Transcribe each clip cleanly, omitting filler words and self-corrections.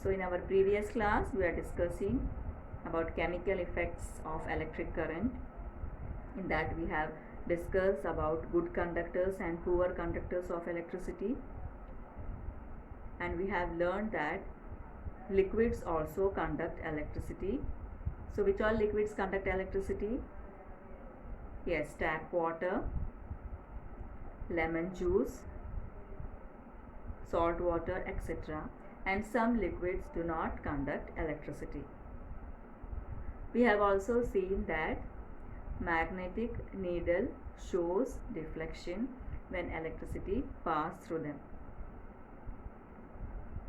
So in our previous class we are discussing about chemical effects of electric current. In that we have discussed about good conductors and poor conductors of electricity, and we have learned that liquids also conduct electricity. So which all liquids conduct electricity? Yes, tap water, lemon juice, salt water, etc. And some liquids do not conduct electricity. We have also seen that magnetic needle shows deflection when electricity passes through them.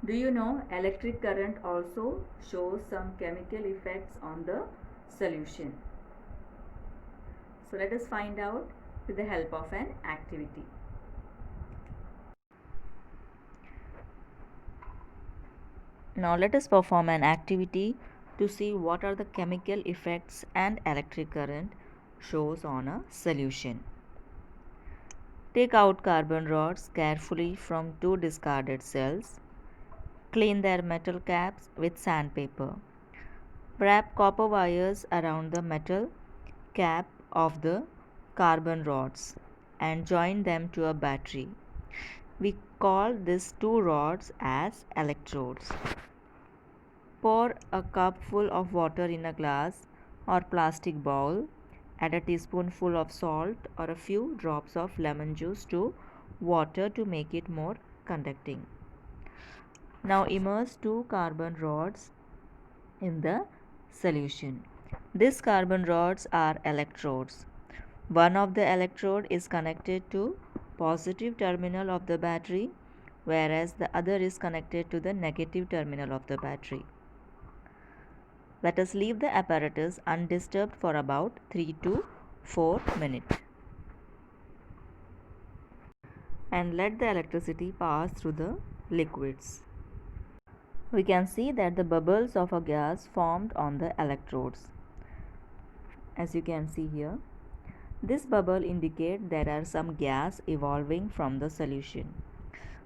Do you know electric current also shows some chemical effects on the solution? So let us find out with the help of an activity. Now let us perform an activity to see what are the chemical effects and electric current shows on a solution. Take out carbon rods carefully from 2 discarded cells. Clean their metal caps with sandpaper. Wrap copper wires around the metal cap of the carbon rods and join them to a battery. We call these 2 rods as electrodes. Pour a cup full of water in a glass or plastic bowl. Add a teaspoonful of salt or a few drops of lemon juice to water to make it more conducting. Now immerse 2 carbon rods in the solution. These carbon rods are electrodes. One of the electrode is connected to positive terminal of the battery, whereas the other is connected to the negative terminal of the battery. Let us leave the apparatus undisturbed for about 3 to 4 minutes. And let the electricity pass through the liquids. We can see that the bubbles of a gas formed on the electrodes. As you can see here, this bubble indicates there are some gas evolving from the solution.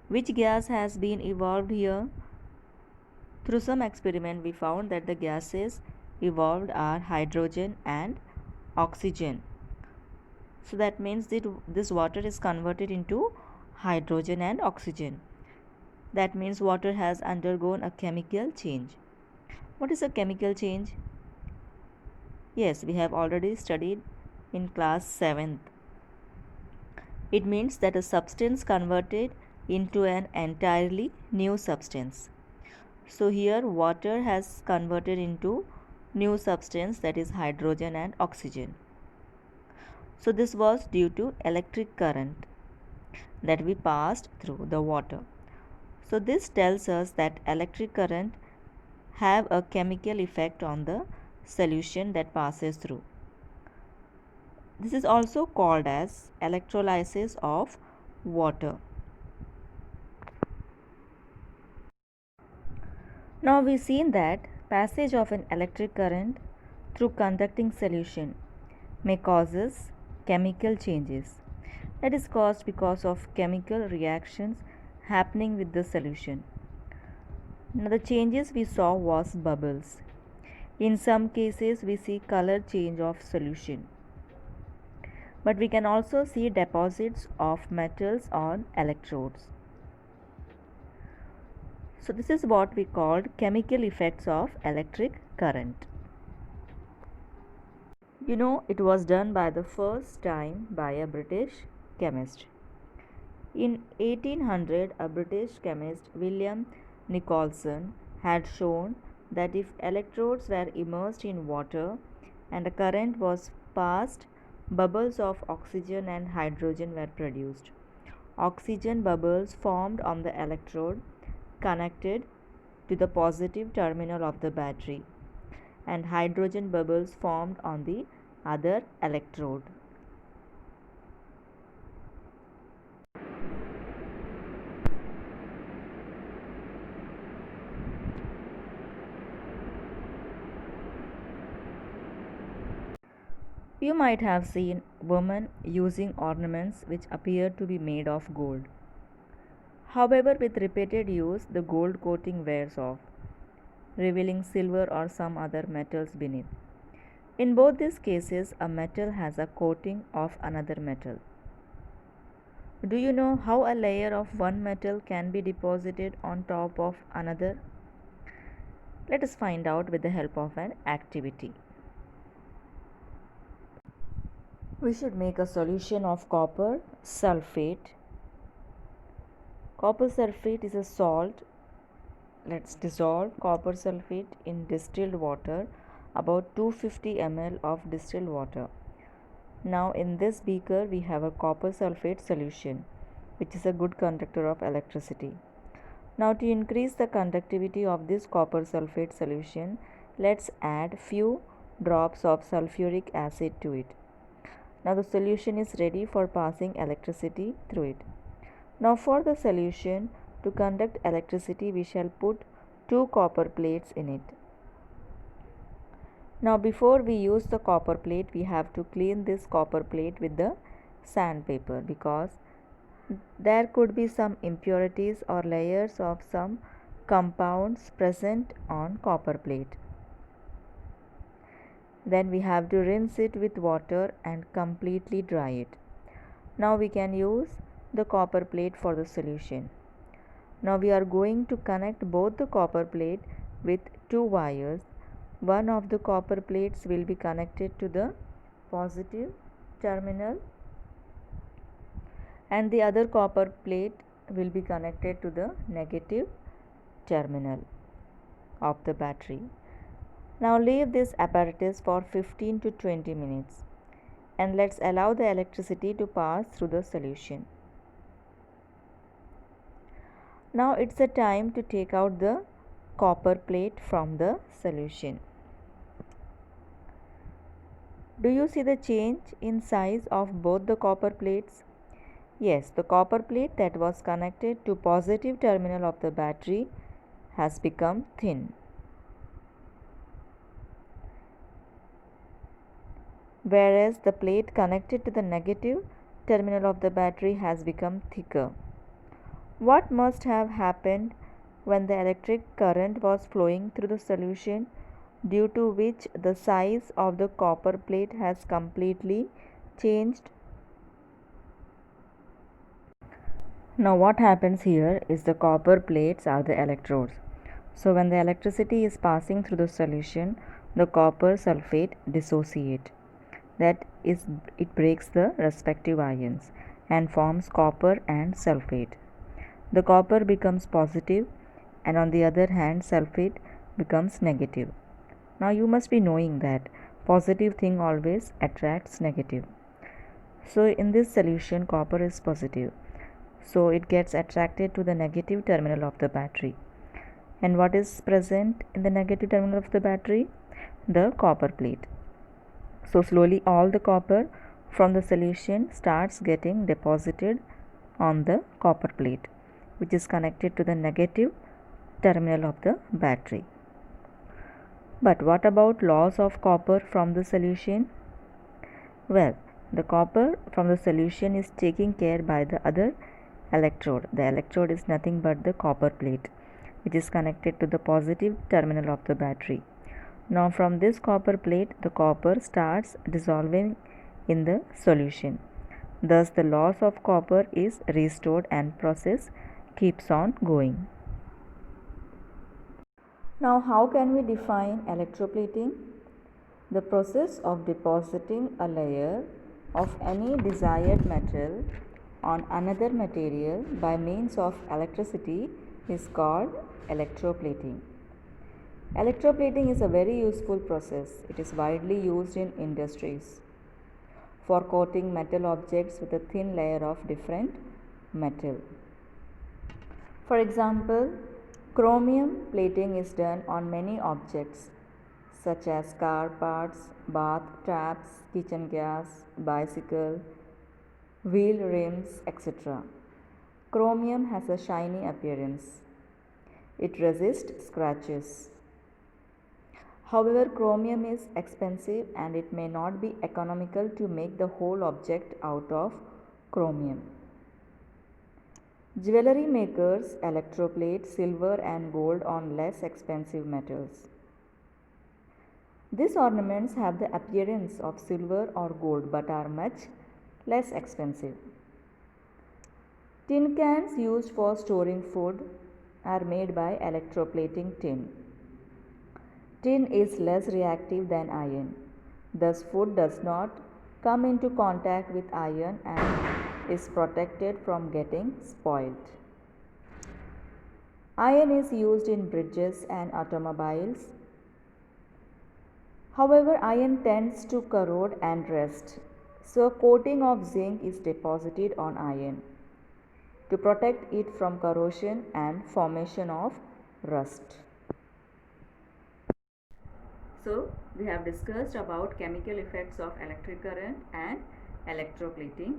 Which gas has been evolved here? Through some experiment we found that the gases evolved are hydrogen and oxygen. So that means that this water is converted into hydrogen and oxygen. That means water has undergone a chemical change. What is a chemical change? Yes, we have already studied in class 7th. It means that a substance converted into an entirely new substance. So here water has converted into new substance, that is hydrogen and oxygen. So this was due to electric current that we passed through the water. So this tells us that electric current have a chemical effect on the solution that passes through. This is also called as electrolysis of water. Now we've seen that passage of an electric current through conducting solution may causes chemical changes. That is caused because of chemical reactions happening with the solution. Now the changes we saw was bubbles. In some cases we see color change of solution. But we can also see deposits of metals on electrodes. So this is what we called chemical effects of electric current. You know, it was done by the first time by a British chemist. In 1800, a British chemist, William Nicholson, had shown that if electrodes were immersed in water and a current was passed, bubbles of oxygen and hydrogen were produced. Oxygen bubbles formed on the electrode connected to the positive terminal of the battery, and hydrogen bubbles formed on the other electrode. You might have seen women using ornaments which appear to be made of gold. However, with repeated use, the gold coating wears off. revealing silver or some other metals beneath. In both these cases, a metal has a coating of another metal. Do you know how a layer of one metal can be deposited on top of another? Let us find out with the help of an activity. We should make a solution of copper sulfate. Copper sulfate is a salt. Let's dissolve copper sulfate in distilled water, about 250 ml of distilled water. Now in this beaker we have a copper sulfate solution, which is a good conductor of electricity. Now to increase the conductivity of this copper sulfate solution, let's add few drops of sulfuric acid to it. Now the solution is ready for passing electricity through it. Now for the solution, to conduct electricity, we shall put 2 copper plates in it. Now before we use the copper plate, we have to clean this copper plate with the sandpaper, because there could be some impurities or layers of some compounds present on copper plate. Then we have to rinse it with water and completely dry it. Now we can use the copper plate for the solution. Now we are going to connect both the copper plate with 2 wires. One of the copper plates will be connected to the positive terminal and the other copper plate will be connected to the negative terminal of the battery. Now leave this apparatus for 15 to 20 minutes and let's allow the electricity to pass through the solution. Now it's the time to take out the copper plate from the solution. Do you see the change in size of both the copper plates? Yes, the copper plate that was connected to positive terminal of the battery has become thin, whereas the plate connected to the negative terminal of the battery has become thicker. What must have happened when the electric current was flowing through the solution, due to which the size of the copper plate has completely changed? Now what happens here is the copper plates are the electrodes. So when the electricity is passing through the solution, the copper sulfate dissociate. That is, it breaks the respective ions and forms copper and sulfate. The copper becomes positive and on the other hand sulfate becomes negative. Now you must be knowing that positive thing always attracts negative. So in this solution copper is positive, so it gets attracted to the negative terminal of the battery. And what is present in the negative terminal of the battery? The copper plate. So slowly all the copper from the solution starts getting deposited on the copper plate, which is connected to the negative terminal of the battery. But what about loss of copper from the solution? Well, the copper from the solution is taken care by the other electrode. The electrode is nothing but the copper plate, which is connected to the positive terminal of the battery. Now from this copper plate, the copper starts dissolving in the solution. Thus the loss of copper is restored and process keeps on going. Now how can we define electroplating? The process of depositing a layer of any desired metal on another material by means of electricity is called electroplating. Electroplating is a very useful process. It is widely used in industries for coating metal objects with a thin layer of different metal. For example, chromium plating is done on many objects such as car parts, bath taps, kitchen gas, bicycle, wheel rims, etc. Chromium has a shiny appearance. It resists scratches. However, chromium is expensive and it may not be economical to make the whole object out of chromium. Jewelry makers electroplate silver and gold on less expensive metals. These ornaments have the appearance of silver or gold but are much less expensive. Tin cans used for storing food are made by electroplating tin. Tin is less reactive than iron. Thus, food does not come into contact with iron and is protected from getting spoiled. Iron is used in bridges and automobiles. However, iron tends to corrode and rust, so a coating of zinc is deposited on iron to protect it from corrosion and formation of rust. So, we have discussed about chemical effects of electric current and electroplating.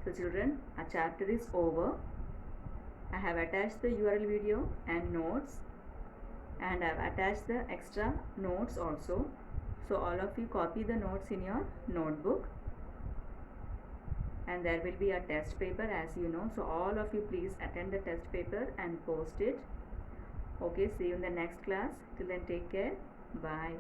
So children, our chapter is over. I have attached the URL video and notes, and I have attached the extra notes also. So all of you copy the notes in your notebook, and there will be a test paper, as you know. So all of you please attend the test paper and post it. Okay, see you in the next class. Till then, take care. Bye.